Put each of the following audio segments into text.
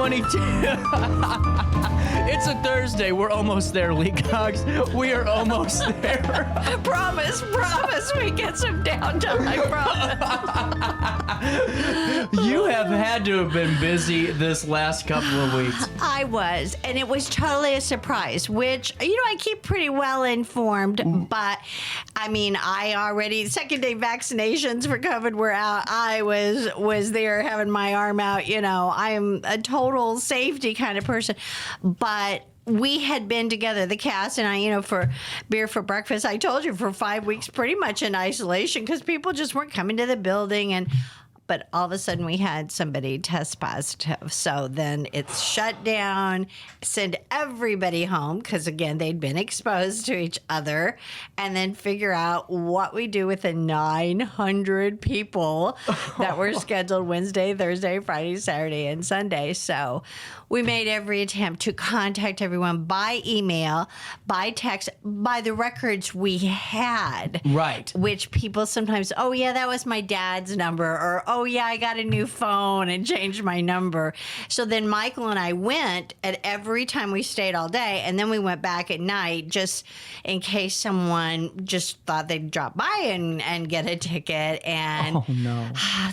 2022. It's a Thursday. We're almost there, Lee Cox. We are almost there. Promise we get some downtime. I promise. You have had to have been busy this last couple of weeks. I was, and it was totally a surprise, which, I keep pretty well informed, but I mean, I already, second day vaccinations for COVID were out. I was there having my arm out, I'm a total safety kind of person, but we had been together, the cast and I, for Beer for Breakfast. I told you, for 5 weeks, pretty much in isolation because people just weren't coming to the building. But all of a sudden we had somebody test positive. So then it's shut down, send everybody home because, again, they'd been exposed to each other, and then figure out what we do with the 900 people that were scheduled Wednesday, Thursday, Friday, Saturday, and Sunday. So we made every attempt to contact everyone by email, by text, by the records we had. Right. Which people sometimes, oh, yeah, that was my dad's number, or, oh, yeah, I got a new phone and changed my number. So then Michael and I went at every time we stayed all day, and then we went back at night just in case someone just thought they'd drop by and get a ticket. And oh, no.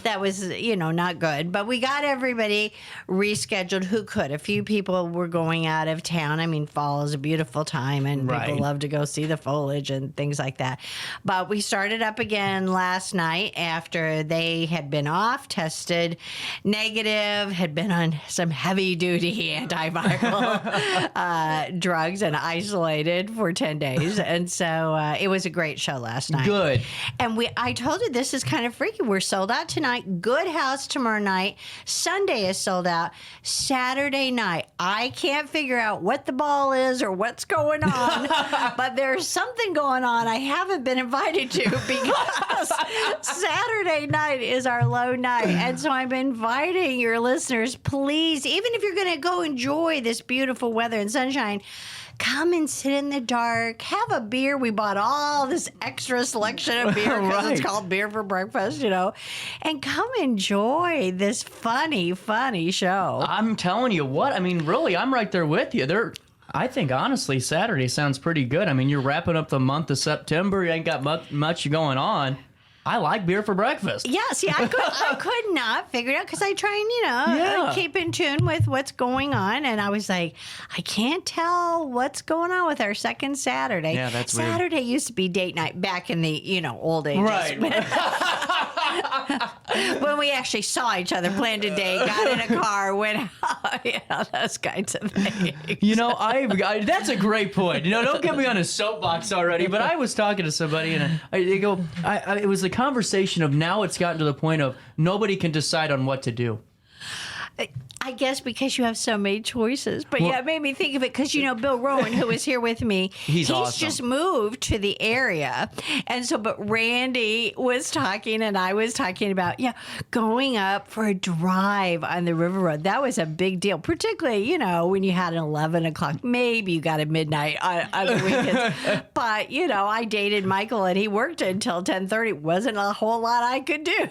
That was, not good. But we got everybody rescheduled who could. A few people were going out of town. I mean, fall is a beautiful time, and people love to go see the foliage and things like that. But we started up again last night after they had been off, tested negative, had been on some heavy-duty antiviral drugs and isolated for 10 days. And so it was a great show last night. Good. And I told you this is kind of freaky. We're sold out tonight. Good house tomorrow night. Sunday is sold out. Saturday night, I can't figure out what the ball is or what's going on, but there's something going on I haven't been invited to because Saturday night is our low night. And so I'm inviting your listeners, please, even if you're going to go enjoy this beautiful weather and sunshine, come and sit in the dark, have a beer. We bought all this extra selection of beer because it's called Beer for Breakfast, and come enjoy this funny, funny show. I'm telling you what, really, I'm right there with you. I think, honestly, Saturday sounds pretty good. You're wrapping up the month of September. You ain't got much going on. I like Beer for Breakfast. Yeah, see, I could not figure it out because I try and, keep in tune with what's going on. And I was like, I can't tell what's going on with our second Saturday. Yeah, that's weird. Saturday used to be date night back in the, old ages. Right. When we actually saw each other, planned a date, got in a car, went out, those kinds of things. That's a great point. Don't get me on a soapbox already, but I was talking to somebody and it was a conversation of now it's gotten to the point of nobody can decide on what to do. I guess because you have so many choices. But it made me think of it because, Bill Rowan, who is here with me, he's awesome. Just moved to the area. And so, but Randy was talking and I was talking about, going up for a drive on the River Road. That was a big deal, particularly, when you had an 11 o'clock, maybe you got a midnight on the weekends. But, I dated Michael and he worked until 10:30. Wasn't a whole lot I could do.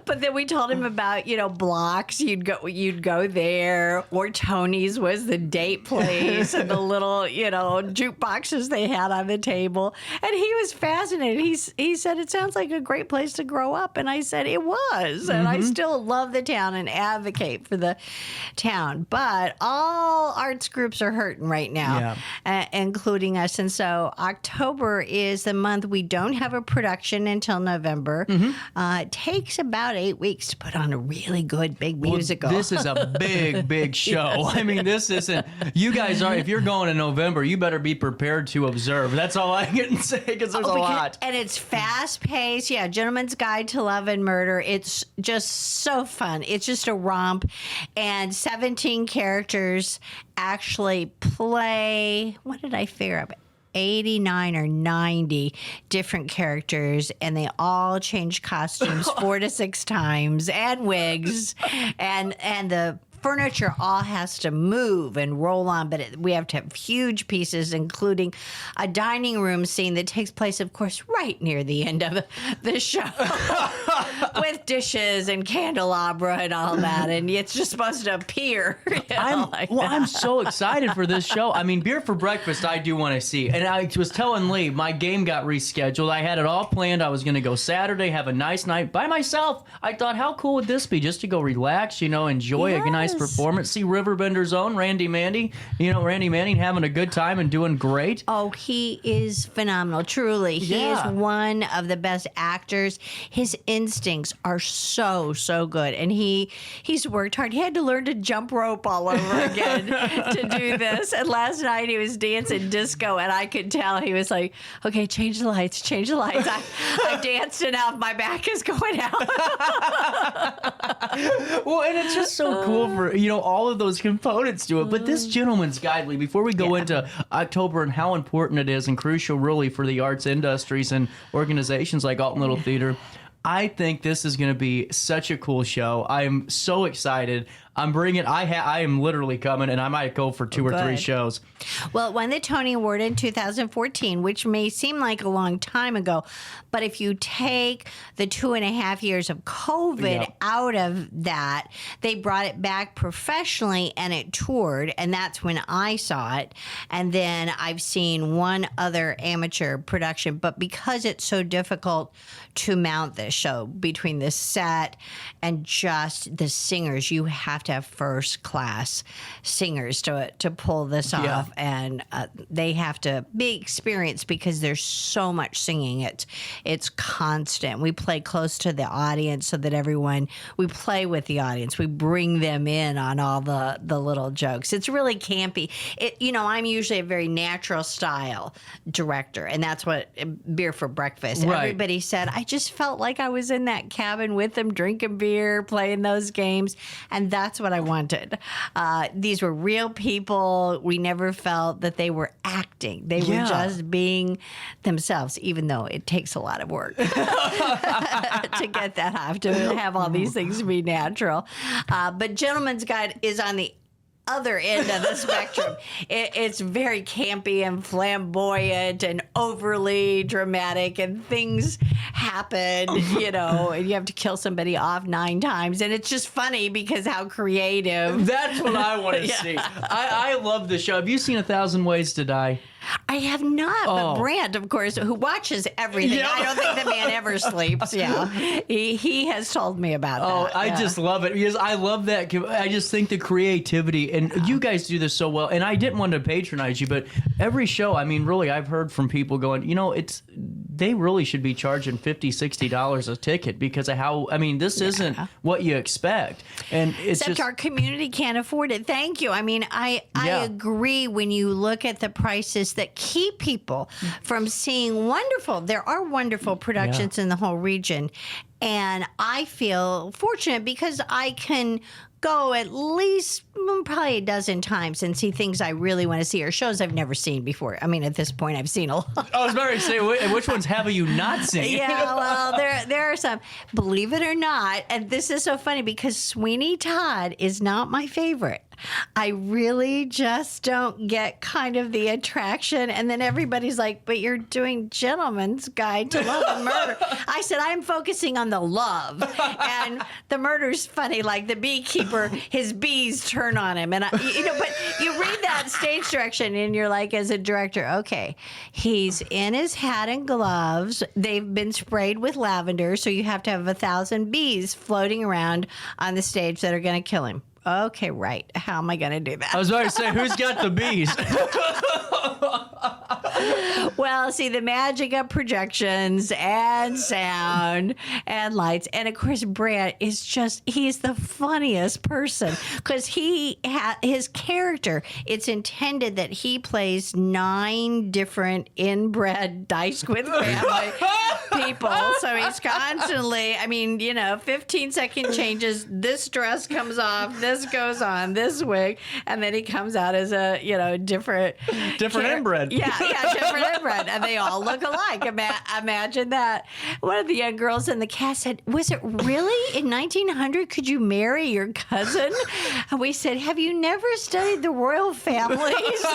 But then we told him about, Blocks. You'd go there, or Tony's was the date place, and the little, jukeboxes they had on the table. And he was fascinated. He said, it sounds like a great place to grow up. And I said, it was. And I still love the town and advocate for the town. But all arts groups are hurting right now, including us. And so October is the month we don't have a production until November. It takes about 8 weeks to put on a really good big musical. This is a big show. This isn't. You guys are. If you're going in November, you better be prepared to observe. That's all I can say because there's a lot. And it's fast paced. Yeah, Gentleman's Guide to Love and Murder. It's just so fun. It's just a romp, and 17 characters actually play. What did I figure out? 89 or 90 different characters, and they all change costumes 4 to 6 times, and wigs, and the furniture all has to move and roll on, but we have to have huge pieces, including a dining room scene that takes place, of course, right near the end of the show with dishes and candelabra and all that. And it's just supposed to appear. I'm so excited for this show. I mean, Beer for Breakfast, I do want to see. And I was telling Lee, my game got rescheduled. I had it all planned. I was going to go Saturday, have a nice night by myself. I thought, how cool would this be? Just to go relax, enjoy a nice performance. See Riverbender's own Randy Manning, Randy Manning having a good time and doing great. Oh, he is phenomenal. Truly. He is one of the best actors. His instincts are so good. And he's worked hard. He had to learn to jump rope all over again to do this. And last night he was dancing disco, and I could tell he was like, okay, change the lights. I danced enough. My back is going out. Well, and it's just so cool for, all of those components to it. But this gentleman's guide, Lee, before we go into October and how important it is and crucial really for the arts industries and organizations like Alton Little Theater, I think this is going to be such a cool show. I'm so excited. I am literally coming, and I might go for 2 or 3 shows. Well, it won the Tony Award in 2014, which may seem like a long time ago, but if you take the 2.5 years of COVID out of that, they brought it back professionally and it toured, and that's when I saw it. And then I've seen one other amateur production, but because it's so difficult to mount this show between the set and just the singers, you have to have first class singers to pull this off, and they have to be experienced because there's so much singing. It's constant. We play close to the audience so that we play with the audience. We bring them in on all the little jokes. It's really campy. I'm usually a very natural style director, and that's what Beer for Breakfast. Right. Everybody said, I just felt like I was in that cabin with them drinking beer, playing those games, and that's what I wanted. These were real people. We never felt that they were acting. They were just being themselves, even though it takes a lot of work to get that off, to have all these things be natural. But Gentleman's Guide is on the other end of the spectrum. It's very campy and flamboyant and overly dramatic, and things happen, and you have to kill somebody off 9 times, and it's just funny because how creative. That's what I want to see. I love the show. Have you seen 1,000 Ways to Die? I have not, but Brant, of course, who watches everything. I don't think the man ever sleeps. He has told me about that. I just love it because I love that. I just think the creativity, and you guys do this so well. And I didn't want to patronize you, but every show, I mean, really, I've heard from people going, they really should be charging $50, $60 a ticket because of how, this isn't what you expect. And it's Except our community can't afford it. Thank you. I agree when you look at the prices that keep people from seeing there are wonderful productions in the whole region. And I feel fortunate because I can go at least probably a dozen times and see things I really want to see, or shows I've never seen before. At this point, I've seen a lot. I was about to say, which ones have you not seen? Well, there are some. Believe it or not, and this is so funny because Sweeney Todd is not my favorite. I really just don't get kind of the attraction. And then everybody's like, but you're doing Gentleman's Guide to Love and Murder. I said, I'm focusing on the love. And the murder's funny, like the beekeeper, his bees turn on him. And, but you read that stage direction and you're like, as a director, okay, he's in his hat and gloves. They've been sprayed with lavender. So you have to have 1,000 bees floating around on the stage that are going to kill him. Okay, right. How am I going to do that? I was about to say, who's got the bees? Well, see, the magic of projections and sound and lights. And of course, Brant is he's the funniest person because his character, it's intended that he plays 9 different inbred Dice with family people. So he's constantly, 15-second changes. This dress comes off, this goes on, this wig, and then he comes out as a, different inbred. Yeah, different inbred. And they all look alike. Imagine that. One of the young girls in the cast said, was it really in 1900 could you marry your cousin? And we said, have you never studied the royal families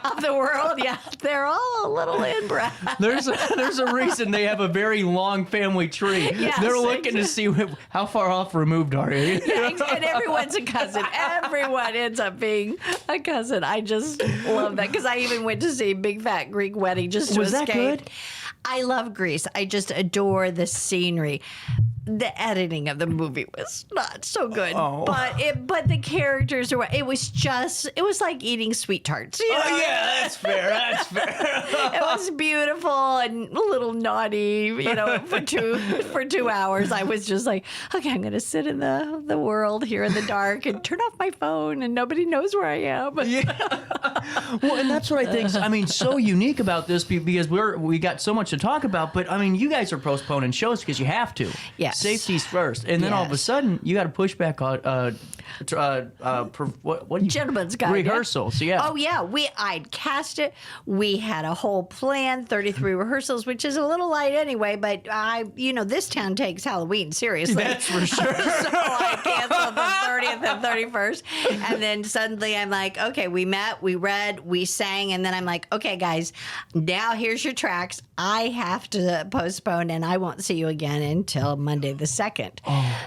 of the world? Yeah, they're all a little inbred. There's a reason they have a very long family tree. Yes, they're looking to see how far off removed are you. Yeah, and everyone's a cousin. Everyone ends up being a cousin. I just love that because I even went to see Big Fat Greek Wedding just to escape. Was that good? I love Greece. I just adore the scenery. The editing of the movie was not so good, but the characters were. It was like eating sweet tarts. Oh yeah, that's fair. That's fair. It was beautiful and a little naughty. For 2 hours, I was just like, okay, I'm going to sit in the world here in the dark and turn off my phone, and nobody knows where I am. Yeah. Well, and that's what I think. So unique about this because we got so much to talk about. But you guys are postponing shows because you have to. Yeah. Safety's first, and then all of a sudden you got to push back on Gentleman's Guide rehearsals. Yeah. Oh yeah, I'd cast it. We had a whole plan, 33 rehearsals, which is a little light anyway. But this town takes Halloween seriously. That's for sure. So I canceled the 30th and 31st, and then suddenly I'm like, okay, we met, we read, we sang, and then I'm like, okay, guys, now here's your tracks. I have to postpone, and I won't see you again until Monday the 2nd.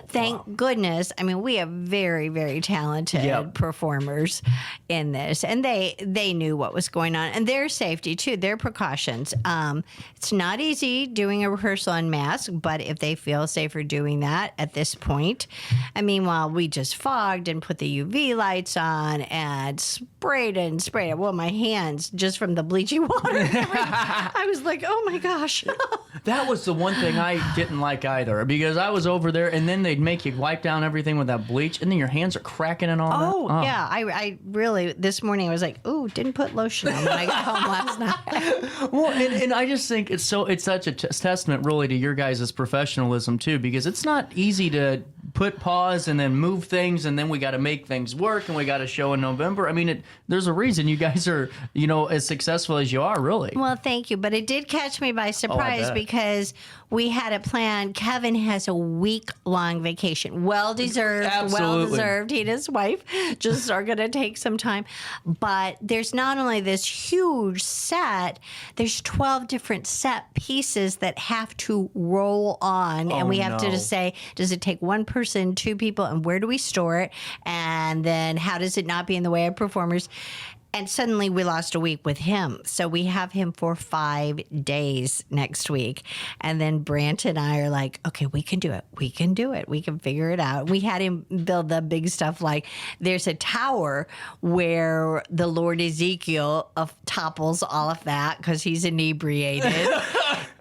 Thank goodness. We have very, very talented performers in this, and they knew what was going on, and their safety too, their precautions. It's not easy doing a rehearsal en masse, but if they feel safer doing that at this point, and meanwhile we just fogged and put the UV lights on and sprayed it. Well, my hands just from the bleaching water. I was like, oh my gosh. That was the one thing I didn't like either, because I was over there and then they'd make you wipe down everything with that bleach and then your hands are cracking and all that. Yeah. I really, this morning I was like, ooh, didn't put lotion on when I got home last night. Well, and I just think it's such a testament really to your guys' professionalism too, because it's not easy to put pause and then move things and then we got to make things work and we got a show in November. There's a reason you guys are, as successful as you are, really. Well, thank you. But it did catch me by surprise because we had a plan. Kevin has a week-long vacation. Well-deserved. Absolutely. Well-deserved. He and his wife just are going to take some time. But there's not only this huge set, there's 12 different set pieces that have to roll on. And we have to just say, does it take one person, two people, and where do we store it? And then how does it not be in the way of performers? And suddenly we lost a week with him. So we have him for 5 days next week. And then Brant and I are like, okay, we can do it. We can do it. We can figure it out. We had him build the big stuff like there's a tower where the Lord Ezekiel topples all of that because he's inebriated.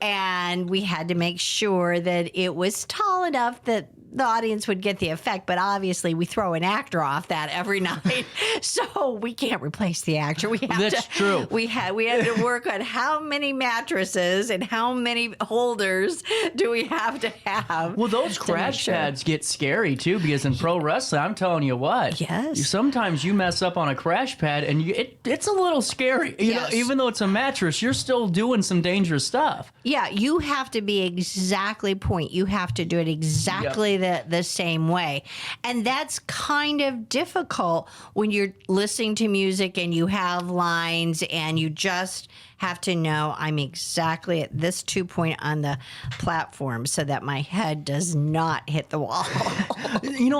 And we had to make sure that it was tall enough that the audience would get the effect, but obviously we throw an actor off that every night, so we can't replace the actor. That's true. We had to work on how many mattresses and how many holders do we have to have. Well, those crash pads get scary too, because in pro wrestling, I'm telling you what. Yes. Sometimes you mess up on a crash pad and it's a little scary. Yes. Even though it's a mattress, you're still doing some dangerous stuff. Yeah, you have to be exactly point. You have to do it exactly the same way. And that's kind of difficult when you're listening to music and you have lines and you just have to know I'm exactly at this 2 point on the platform so that my head does not hit the wall.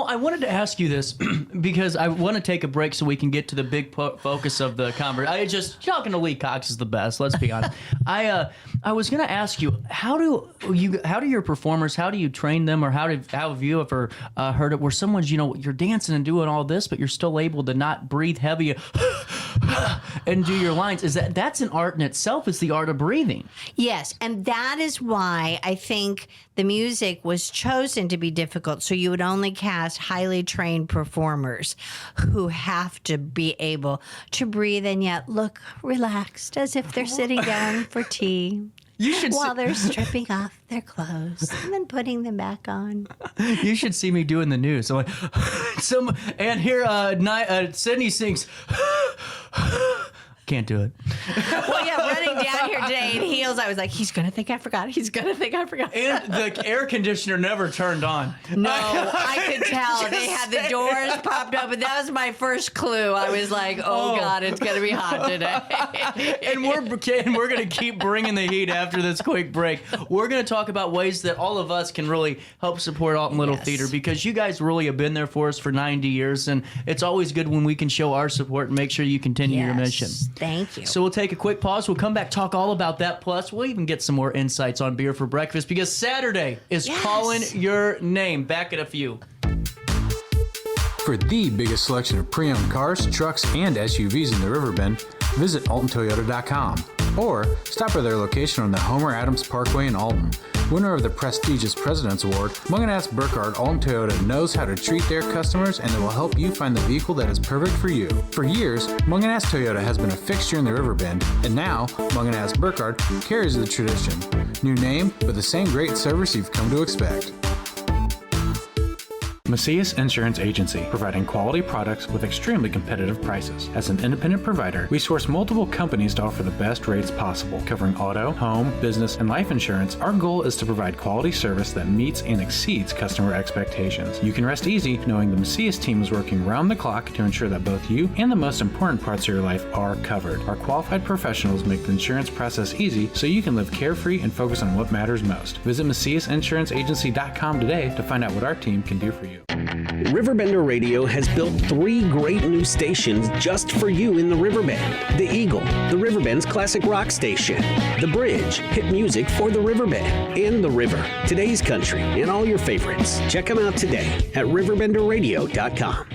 I wanted to ask you this because I want to take a break so we can get to the big focus of the conversation. Talking to Lee Cox is the best. Let's be honest. I was going to ask you, how do your performers, how do you train them, or how have you ever heard it where someone's, you're dancing and doing all this, but you're still able to not breathe heavy and do your lines? That's an art in itself. It's the art of breathing. Yes, and that is why I think the music was chosen to be difficult, so you would only cast highly trained performers who have to be able to breathe and yet look relaxed as if they're sitting down for tea. You should while they're stripping off their clothes and then putting them back on. You should see me doing the news. I'm like, and here Sydney sings. Can't do it. Well, yeah, running down here today in heels, I was like, he's going to think I forgot. He's going to think I forgot. And the air conditioner never turned on. No, I could tell. They had the doors propped up, and that was my first clue. I was like, oh. God, it's going to be hot today. And we're going to keep bringing the heat after this quick break. We're going to talk about ways that all of us can really help support Alton Little Theater, because you guys really have been there for us for 90 years, and it's always good when we can show our support and make sure you continue your mission. Thank you. So we'll take a quick pause. We'll come back, talk all about that. Plus, we'll even get some more insights on beer for breakfast, because Saturday is calling your name. Back in a few. For the biggest selection of pre-owned cars, trucks, and SUVs in the Riverbend, visit AltonToyota.com or stop by their location on the Homer Adams Parkway in Alton. Winner of the prestigious President's Award, Mungan Burkhardt Alton Toyota knows how to treat their customers, and they will help you find the vehicle that is perfect for you. For years, Mungan Toyota has been a fixture in the Riverbend, and now Mungan Burkhardt carries the tradition. New name, but the same great service you've come to expect. Macias Insurance Agency, providing quality products with extremely competitive prices. As an independent provider, we source multiple companies to offer the best rates possible, covering auto, home, business, and life insurance. Our goal is to provide quality service that meets and exceeds customer expectations. You can rest easy knowing the Macias team is working round the clock to ensure that both you and the most important parts of your life are covered. Our qualified professionals make the insurance process easy so you can live carefree and focus on what matters most. Visit MaciasInsuranceAgency.com today to find out what our team can do for you. RiverBender Radio has built 3 great new stations just for you in the Riverbend. The Eagle, the Riverbend's classic rock station. The Bridge, hit music for the Riverbend. And The River, today's country, and all your favorites. Check them out today at RiverBenderRadio.com.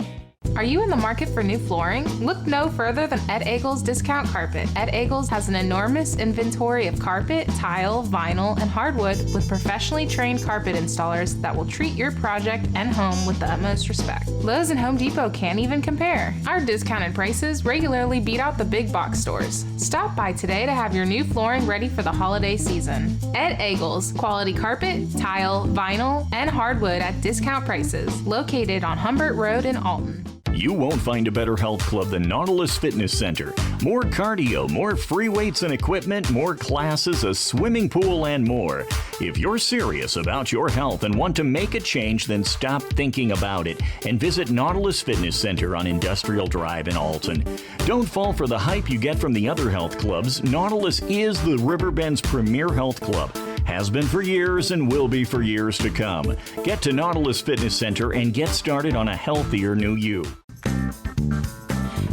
Are you in the market for new flooring? Look no further than Ed Eagles Discount Carpet. Ed Eagles has an enormous inventory of carpet, tile, vinyl, and hardwood with professionally trained carpet installers that will treat your project and home with the utmost respect. Lowe's and Home Depot can't even compare. Our discounted prices regularly beat out the big box stores. Stop by today to have your new flooring ready for the holiday season. Ed Eagles, quality carpet, tile, vinyl, and hardwood at discount prices, located on Humbert Road in Alton. You won't find a better health club than Nautilus Fitness Center. More cardio, more free weights and equipment, more classes, a swimming pool, and more. If you're serious about your health and want to make a change, then stop thinking about it and visit Nautilus Fitness Center on Industrial Drive in Alton. Don't fall for the hype you get from the other health clubs. Nautilus is the Riverbend's premier health club. Has been for years and will be for years to come. Get to Nautilus Fitness Center and get started on a healthier new you.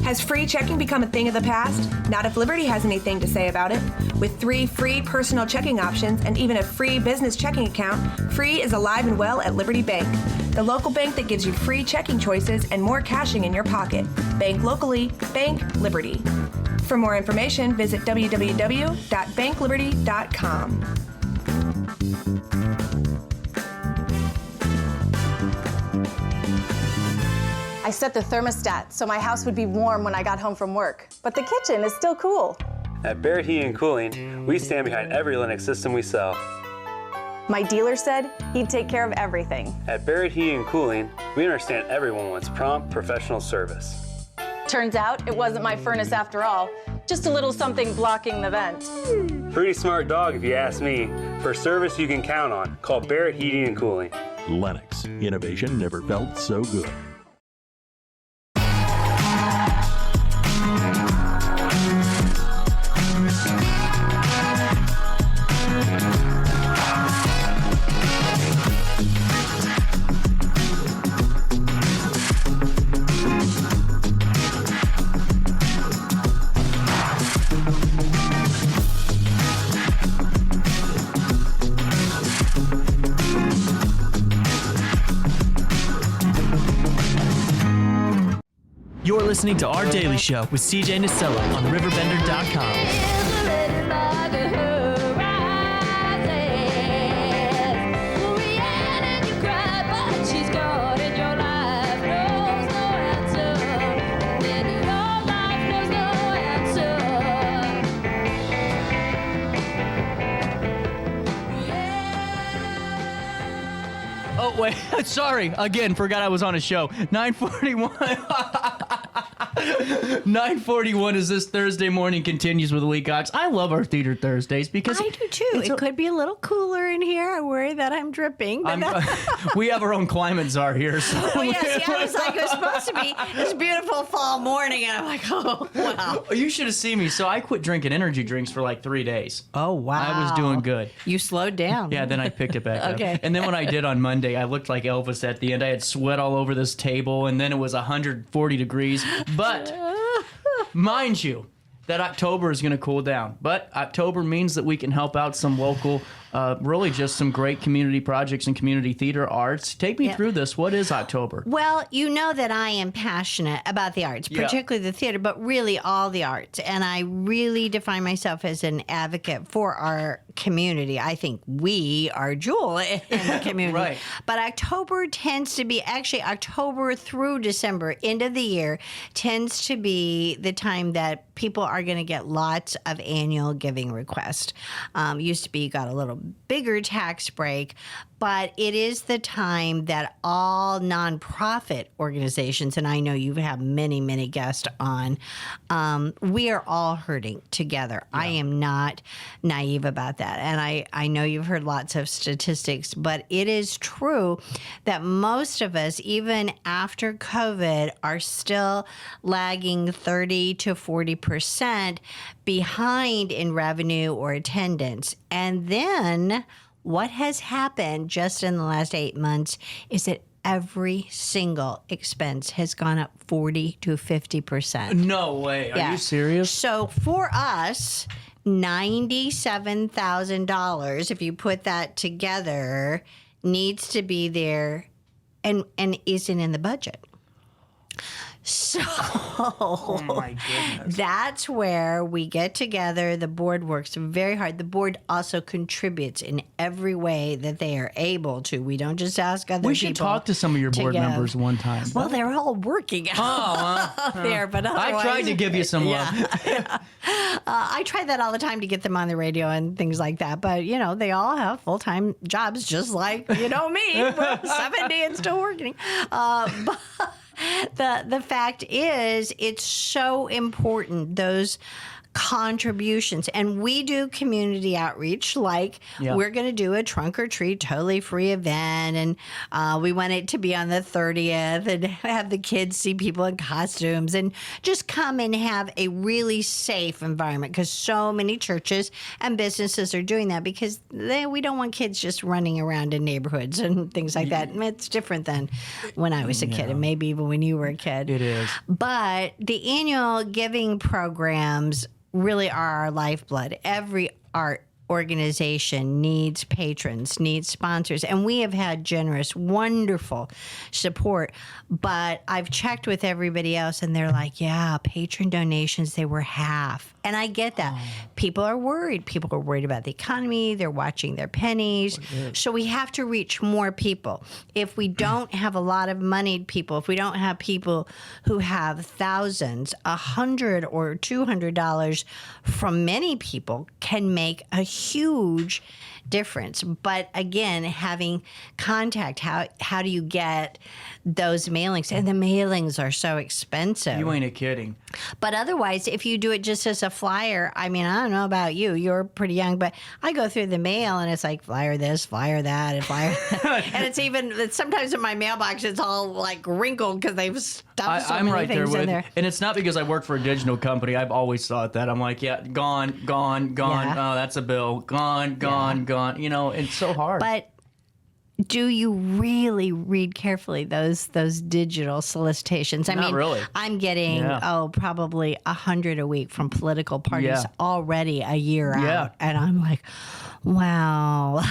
Has free checking become a thing of the past? Not if Liberty has anything to say about it. With 3 free personal checking options and even a free business checking account, free is alive and well at Liberty Bank. The local bank that gives you free checking choices and more cashing in your pocket. Bank locally, bank Liberty. For more information, visit www.bankliberty.com. I set the thermostat so my house would be warm when I got home from work, but the kitchen is still cool. At Barrett Heating and Cooling, we stand behind every Lennox system we sell. My dealer said he'd take care of everything. At Barrett Heating and Cooling, we understand everyone wants prompt, professional service. Turns out it wasn't my furnace after all, just a little something blocking the vent. Pretty smart dog if you ask me. For service you can count on, call Barrett Heating and Cooling. Lennox, innovation never felt so good. You're listening to Our Daily Show with CJ Nacella on RiverBender.com. wait. Sorry. Again, forgot I was on a show. 9:41. 9:41 is this Thursday morning continues with Lee Cox. I love our Theater Thursdays because I do too. It could be a little cooler in here. I worry that I'm dripping. But we have our own climate czar here. So yes, it was like it was supposed to be this beautiful fall morning, and I'm like, oh wow. You should have seen me. So I quit drinking energy drinks for like 3 days. Oh wow. I was doing good. You slowed down. Yeah, then I picked it back up. Okay. And then when I did on Monday, I looked like Elvis at the end. I had sweat all over this table, and then it was 140 degrees. But mind you, that October is going to cool down. But October means that we can help out some local, really just some great community projects and community theater arts. Take me through this. What is October? Well, you know that I am passionate about the arts, particularly the theater, but really all the arts. And I really define myself as an advocate for our community. I think we are jewel in the community. Right. But October tends to be, actually October through December, end of the year, tends to be the time that people are going to get lots of annual giving requests. Used to be you got a little bigger tax break, but it is the time that all nonprofit organizations, and I know you have many, many guests on, we are all hurting together. Yeah. I am not naive about that. And I know you've heard lots of statistics, but it is true that most of us, even after COVID, are still lagging 30 to 40% behind in revenue or attendance. And then what has happened just in the last 8 months is that every single expense has gone up 40 to 50%. No way. Are you serious? So for us, $97,000, if you put that together, needs to be there and isn't in the budget. So oh my goodness. That's where we get together. The board works very hard. The board also contributes in every way that they are able to. We don't just ask other people. We should talk to some of your board members one time. Well, they're all working out there, but otherwise, I tried to give you some love. I try that all the time to get them on the radio and things like that. But, you know, they all have full-time jobs just like, you know, me. We're 70 and still working. But the fact is, it's so important, those contributions. And we do community outreach, like we're going to do a trunk or treat totally free event, and we want it to be on the 30th and have the kids see people in costumes and just come and have a really safe environment, because so many churches and businesses are doing that, because we don't want kids just running around in neighborhoods and things like that. It's different than when I was a kid, and maybe even when you were a kid. It is. But the annual giving programs really are our lifeblood. Every art organization needs patrons, needs sponsors, and we have had generous, wonderful support. But I've checked with everybody else, and they're like, yeah, patron donations, they were half. And I get that. People are worried. People are worried about the economy. They're watching their pennies. So we have to reach more people. If we don't have a lot of moneyed people, if we don't have people who have thousands, $100 or $200 from many people can make a huge difference. But again, having contact, how do you get those mailings? And the mailings are so expensive. You ain't kidding. But otherwise, if you do it just as a flyer, I mean, I don't know about you. You're pretty young, but I go through the mail and it's like flyer this, flyer that, and flyer and it's even, sometimes in my mailbox, it's all like wrinkled because they've stuffed so many things in there. And it's not because I work for a digital company. I've always thought that. I'm like, gone. Yeah. Oh, that's a bill. Gone. You know, it's so hard. But do you really read carefully those digital solicitations? I mean, really. I'm getting probably 100 a week from political parties already a year out, and I'm like, wow.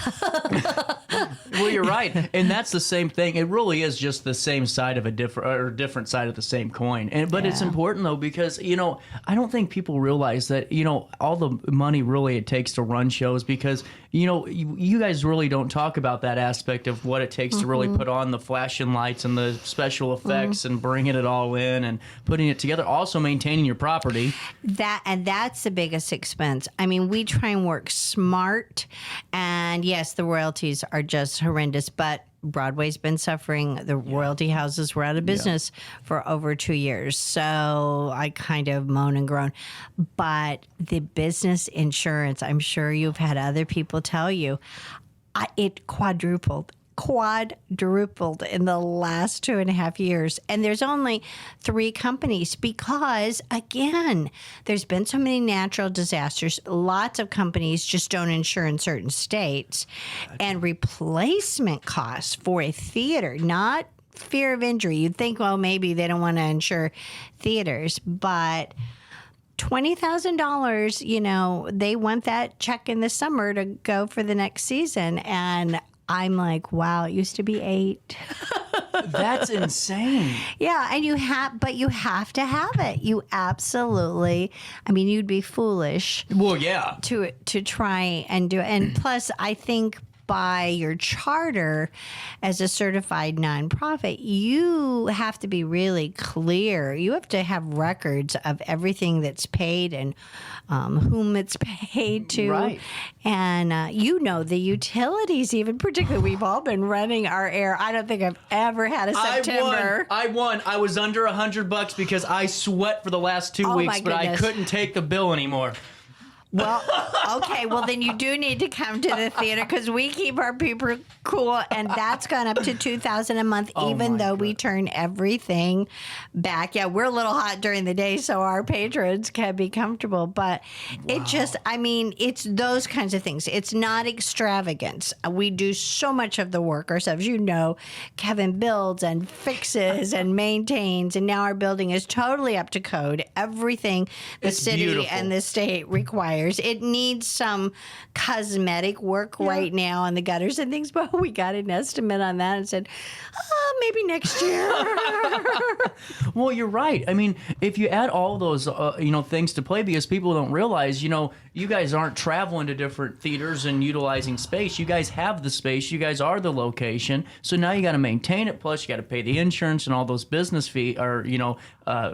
Well, you're right, and that's the same thing. It really is just the same side of a different side of the same coin. But it's important though, because I don't think people realize that all the money really it takes to run shows, because you guys really don't talk about that aspect aspect of what it takes to really put on the flashing lights and the special effects and bringing it all in and putting it together. Also maintaining your property. That's the biggest expense. I mean, we try and work smart, and yes, the royalties are just horrendous, but Broadway's been suffering. The royalty houses were out of business for over 2 years. So I kind of moan and groan. But the business insurance, I'm sure you've had other people tell you, it quadrupled in the last 2.5 years. And there's only 3 companies because, again, there's been so many natural disasters. Lots of companies just don't insure in certain states. And replacement costs for a theater, not fear of injury. You'd think, well, maybe they don't want to insure theaters, but $20,000, they want that check in the summer to go for the next season. And I'm like, wow, it used to be 8. That's insane. Yeah, and you have to have it. You absolutely. I mean, you'd be foolish. Well, yeah. To try and do it. And plus, I think by your charter as a certified nonprofit, you have to be really clear. You have to have records of everything that's paid and whom it's paid to. Right. And the utilities, even particularly, we've all been running our air. I don't think I've ever had a September. I won. I was under $100 because I sweat for the last 2 weeks, but I couldn't take the bill anymore. Well, okay. Well, then you do need to come to the theater because we keep our people cool, and that's gone up to $2,000 a month, even though we turn everything back. Yeah, we're a little hot during the day, so our patrons can be comfortable. But it's those kinds of things. It's not extravagance. We do so much of the work ourselves. Kevin builds and fixes and maintains, and now our building is totally up to code. Everything the city and the state requires. It needs some cosmetic work right now on the gutters and things, but we got an estimate on that and said, maybe next year. Well, you're right. I mean, if you add all those, things to play, because people don't realize, you guys aren't traveling to different theaters and utilizing space. You guys have the space. You guys are the location. So now you got to maintain it. Plus, you got to pay the insurance and all those business fees, or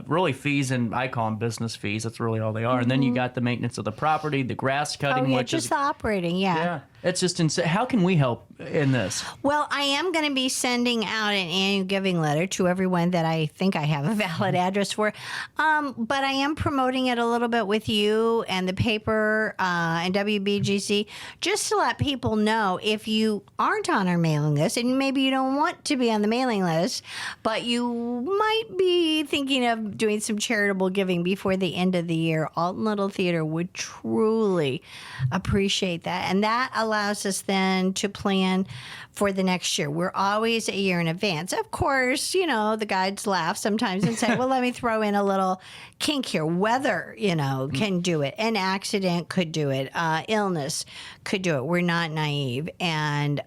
really fees, and I call them business fees. That's really all they are. And then you got the maintenance of the property, the grass cutting, which just is the operating. Yeah, it's just insane. How can we help in this? Well, I am going to be sending out an annual giving letter to everyone that I think I have a valid address for. But I am promoting it a little bit with you and the paper and WBGC, just to let people know, if you aren't on our mailing list, and maybe you don't want to be on the mailing list, but you might be thinking of doing some charitable giving before the end of the year, Alton Little Theater would truly appreciate that. And that allows us then to plan for the next year. We're always a year in advance. Of course, the guides laugh sometimes and say, well, let me throw in a little kink here. Weather, can do it. An accident could do it. Illness could do it. We're not naive. And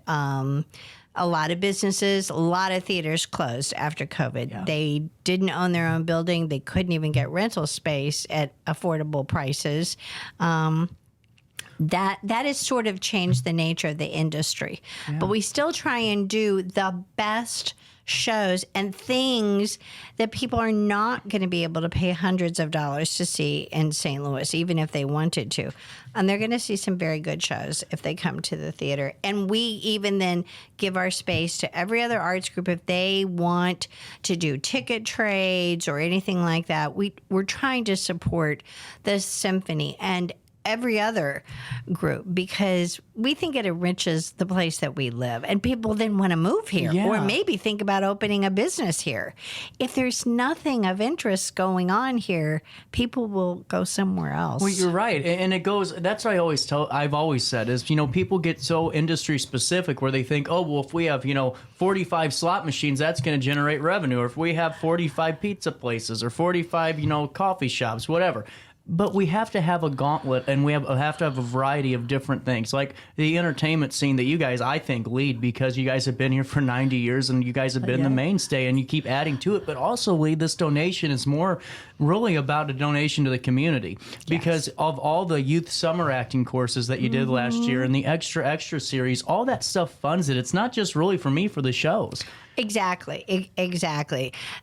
a lot of businesses, a lot of theaters closed after COVID. Yeah. They didn't own their own building. They couldn't even get rental space at affordable prices. That has sort of changed the nature of the industry. Yeah. But we still try and do the best shows and things that people are not going to be able to pay hundreds of dollars to see in St. Louis, even if they wanted to. And they're going to see some very good shows if they come to the theater. And we even then give our space to every other arts group if they want to do ticket trades or anything like that. We're trying to support the symphony and every other group because we think it enriches the place that we live, and people then want to move here or maybe think about opening a business here. If there's nothing of interest going on here, people will go somewhere else. Well, you're right, and it goes. That's what I've always said is people get so industry specific where they think, oh well, if we have 45 slot machines, that's going to generate revenue, or if we have 45 pizza places or 45 coffee shops, whatever. But we have to have a gauntlet, and we have to have a variety of different things. Like the entertainment scene that you guys, I think, lead, because you guys have been here for 90 years and you guys have been the mainstay, and you keep adding to it. But also, Lee, this donation is more really about a donation to the community, because of all the youth summer acting courses that you did last year and the extra series, all that stuff funds it. It's not just really for me, for the shows. Exactly.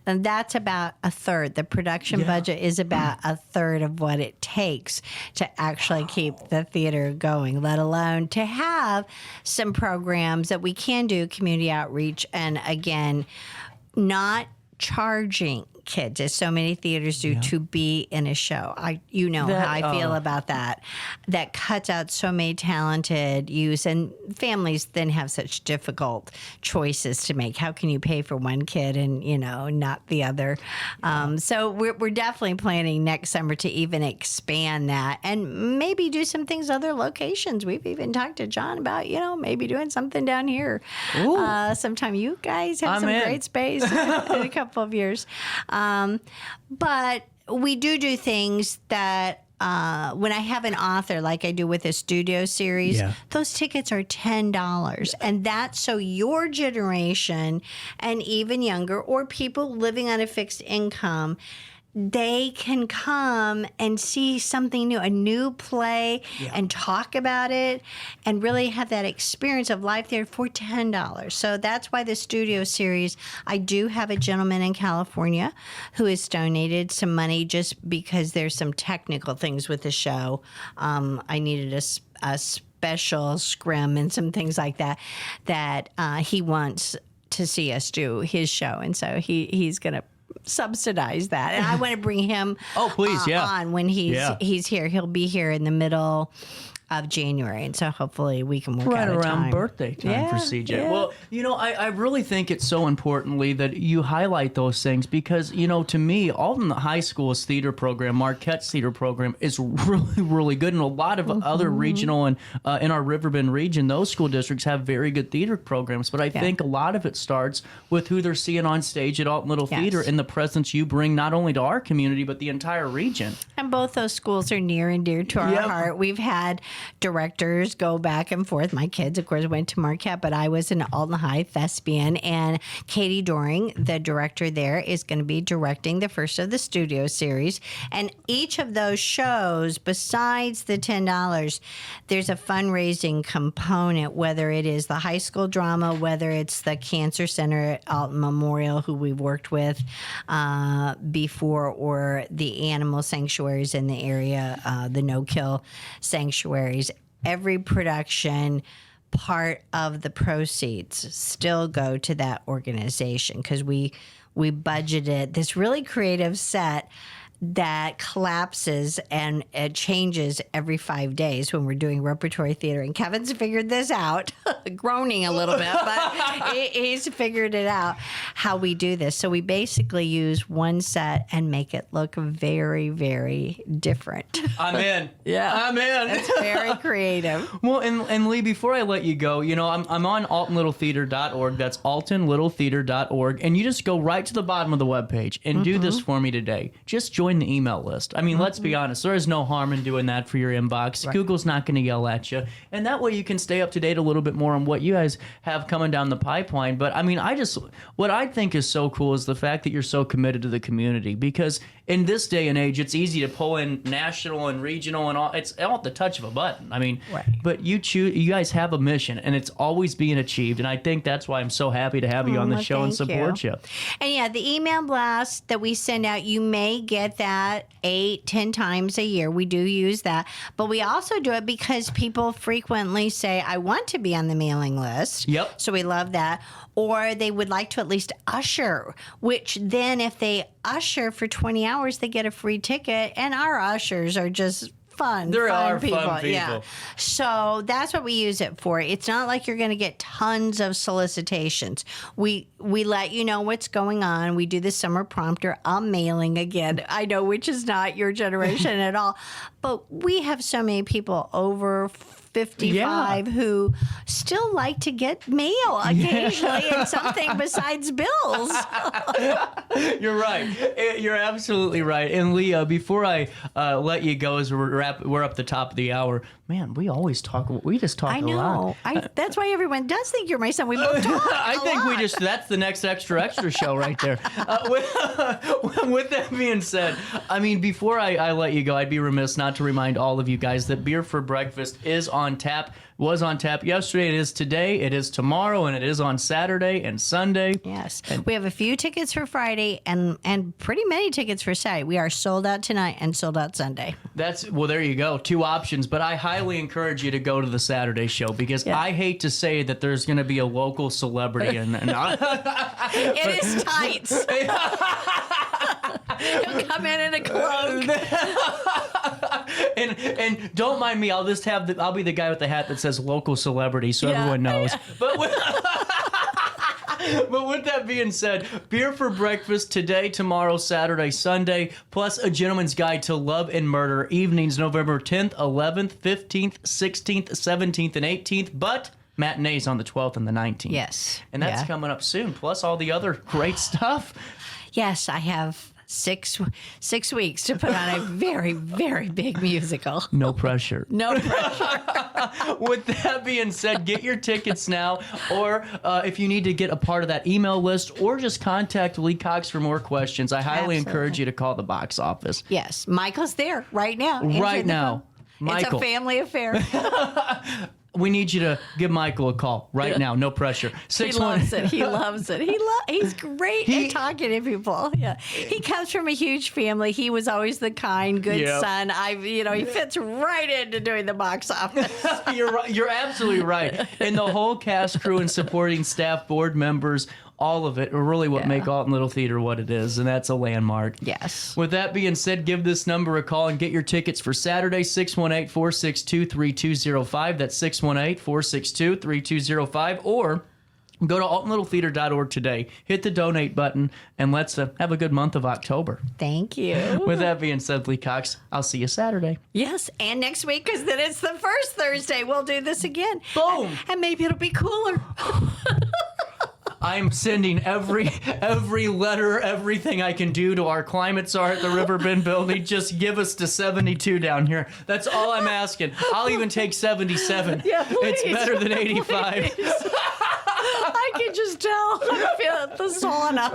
And that's about a third. The production budget is about a third of what it takes to actually keep the theater going, let alone to have some programs that we can do, community outreach, and again, not charging kids, as so many theaters do, to be in a show. How I feel about that. That cuts out so many talented youths, and families then have such difficult choices to make. How can you pay for one kid and, not the other? So we're definitely planning next summer to even expand that and maybe do some things other locations. We've even talked to John about, maybe doing something down here. Sometime. You guys have great space in a couple of years. But we do things that when I have an author, like I do with a studio series, those tickets are $10. And that's so your generation and even younger, or people living on a fixed income, they can come and see something new, a new play, and talk about it and really have that experience of life there for $10. So that's why the studio series, I do have a gentleman in California who has donated some money just because there's some technical things with the show. I needed a special scrim and some things like that he wants to see us do his show. And so he's going to subsidize that, and I want to bring him on when he's here. He'll be here in the middle of January, and so hopefully we can work out a time. Right around birthday time for CJ. Yeah. Well, I really think it's so importantly that you highlight those things, because, to me, Alton High School's theater program, Marquette's theater program, is really, really good, and a lot of other regional and in our Riverbend region, those school districts have very good theater programs, but I think a lot of it starts with who they're seeing on stage at Alton Little Theater and the presence you bring not only to our community, but the entire region. And both those schools are near and dear to our heart. We've had directors go back and forth. My kids, of course, went to Marquette, but I was an Alton High thespian, and Katie Doring, the director there, is going to be directing the first of the studio series. And each of those shows, besides the $10, there's a fundraising component, whether it is the high school drama, whether it's the Cancer Center at Alton Memorial, who we've worked with before, or the animal sanctuaries in the area, the no-kill sanctuaries. Every production, part of the proceeds still go to that organization, because we budgeted this really creative set that collapses and it changes every 5 days when we're doing repertory theater. And Kevin's figured this out, groaning a little bit, but he's figured it out how we do this. So we basically use one set and make it look very, very different. I'm in. I'm in. It's very creative. Well, and Lee, before I let you go, I'm on altonlittletheater.org. That's altonlittletheater.org. And you just go right to the bottom of the webpage and do this for me today. Just join the email list. I mean, let's be honest. There is no harm in doing that for your inbox. Right. Google's not going to yell at you. And that way you can stay up to date a little bit more on what you guys have coming down the pipeline. But I mean, what I think is so cool is the fact that you're so committed to the community, because in this day and age, it's easy to pull in national and regional and all. It's all at the touch of a button. I mean, but you guys have a mission, and it's always being achieved. And I think that's why I'm so happy to have you on the show and support you. And the email blast that we send out, you may get that 8-10 times a year. We do use that, but we also do it because people frequently say, I want to be on the mailing list. Yep. So we love that. Or they would like to at least usher, which then if they usher for 20 hours, they get a free ticket. And our ushers are just fun people. Yeah. So that's what we use it for. It's not like you're going to get tons of solicitations. We let you know what's going on. We do the summer prompter. I'm mailing again. I know, which is not your generation at all. But we have so many people over 55 who still like to get mail occasionally and something besides bills. You're right. You're absolutely right. And Leah, before I let you go, as we're up the top of the hour, man, we always talk. We just talk I a know. lot. That's why everyone does think you're my son. We both talk. I think we just, that's the next extra show right there. With that being said, I mean, before I let you go, I'd be remiss not to remind all of you guys that Beer for Breakfast is on tap. Was on tap yesterday, it is today, it is tomorrow, and it is on Saturday and Sunday. Yes. We have a few tickets for Friday and pretty many tickets for Saturday. We are sold out tonight and sold out Sunday. Well, there you go. 2 options, but I highly encourage you to go to the Saturday show because I hate to say that there's going to be a local celebrity. It is tights. He'll come in a cloak. and don't mind me. I'll be the guy with the hat that says local celebrity, so everyone knows. But with that being said, Beer for Breakfast today, tomorrow, Saturday, Sunday, plus A Gentleman's Guide to Love and Murder, evenings November 10th, 11th, 15th, 16th, 17th, and 18th. But matinees on the 12th and the 19th. Yes. And that's coming up soon, plus all the other great stuff. Yes, I have 6 weeks to put on a very, very big musical. No pressure. No pressure. With that being said, get your tickets now, or if you need to get a part of that email list, or just contact Lee Cox for more questions. I highly encourage you to call the box office. Yes, Michael's there right now. Right now. Michael. It's a family affair. We need you to give Michael a call right now. No pressure. He loves it. He loves it. He's great at talking to people. Yeah. He comes from a huge family. He was always the kind, good son. He fits right into doing the box office. You're right. You're absolutely right. And the whole cast, crew, and supporting staff, board members, all of it are really what make Alton Little Theater what it is, and that's a landmark. Yes. With that being said, give this number a call and get your tickets for Saturday, 618-462-3205. That's 618-462-3205. Or go to altonlittletheater.org today. Hit the donate button, and let's have a good month of October. Thank you. With that being said, Lee Cox, I'll see you Saturday. Yes, and next week, because then it's the first Thursday. We'll do this again. Boom. And maybe it'll be cooler. I'm sending every letter, everything I can do to our climate czar at the Riverbend building. Just give us to 72 down here. That's all I'm asking. I'll even take 77. Yeah, please, it's better than 85. Please. I can just tell. I feel the sauna.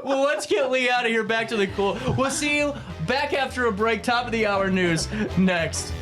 Well, let's get Lee out of here. Back to the cool. We'll see you back after a break. Top of the hour news next.